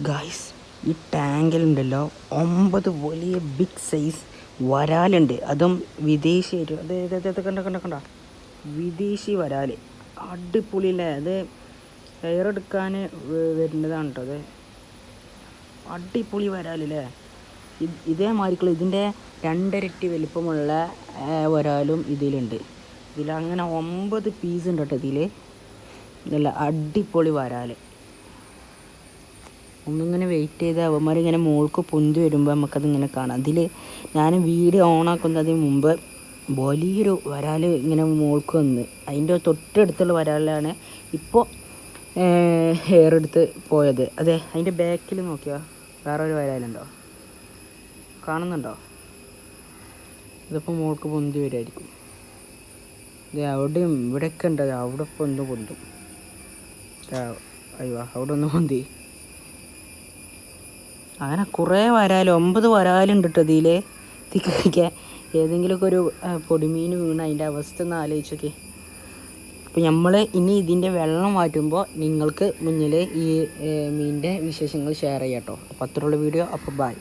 Guys, ഈ ടാങ്കിലുണ്ടല്ലോ 9 വലിയ big size വരാലുണ്ട്. അതും വിദേശി കണ്ട വിദേശി വരാൽ. അടിപൊളിയല്ലേ അത്. എയറെടുക്കാൻ വരുന്നതാണ് കേട്ടോ അത്. അടിപൊളി വരാലല്ലേ. ഇതേമാതിരിക്കുള്ള ഇതിൻ്റെ 2 ഇരട്ടി വലിപ്പമുള്ള വരാലും ഇതിലുണ്ട്. ഇതിലങ്ങനെ 9 പീസ് ഉണ്ട് കേട്ടോ ഇതിൽ. നല്ല അടിപൊളി വരാൽ. ഒന്നിങ്ങനെ വെയിറ്റ് ചെയ്ത് അവന്മാരിങ്ങനെ മുകൾക്ക് പൊന്തി വരുമ്പോൾ നമുക്കതിങ്ങനെ കാണാം. അതിൽ ഞാൻ വീഡിയോ ഓണാക്കുന്നതിന് മുമ്പ് വലിയൊരു വരാൽ ഇങ്ങനെ മുകൾക്ക് വന്ന് അതിൻ്റെ തൊട്ടടുത്തുള്ള വരാലാണ് ഇപ്പോൾ ഹെയറെടുത്ത് പോയത്. അതെ, അതിൻ്റെ ബാക്കിൽ നോക്കിയാൽ വേറൊരു വരാലുണ്ടോ, കാണുന്നുണ്ടോ? ഇതിപ്പോൾ മുകൾക്ക് പൊന്തി വരുമായിരിക്കും. ഇത് അവിടെയും ഇവിടെയൊക്കെ ഉണ്ട്. അവിടെ ഇപ്പോൾ ഒന്ന് പൊന്തും. അയ്യോ, അവിടെ ഒന്ന് പൊന്തി. അങ്ങനെ കുറേ വരാൽ, 9 വരാലുണ്ട് കേട്ടോ ഇതിൽ. കഴിക്കാൻ ഏതെങ്കിലുമൊക്കെ ഒരു പൊടിമീൻ വീണ് അതിൻ്റെ അവസ്ഥ ഒന്ന് ആലോചിച്ചൊക്കെ. അപ്പോൾ നമ്മൾ ഇനി ഇതിൻ്റെ വെള്ളം മാറ്റുമ്പോൾ നിങ്ങൾക്ക് മുന്നിൽ ഈ മീനിൻ്റെ വിശേഷങ്ങൾ ഷെയർ ചെയ്യാം കേട്ടോ. അപ്പോൾ അത്രയുള്ള വീഡിയോ. അപ്പോൾ ബൈ.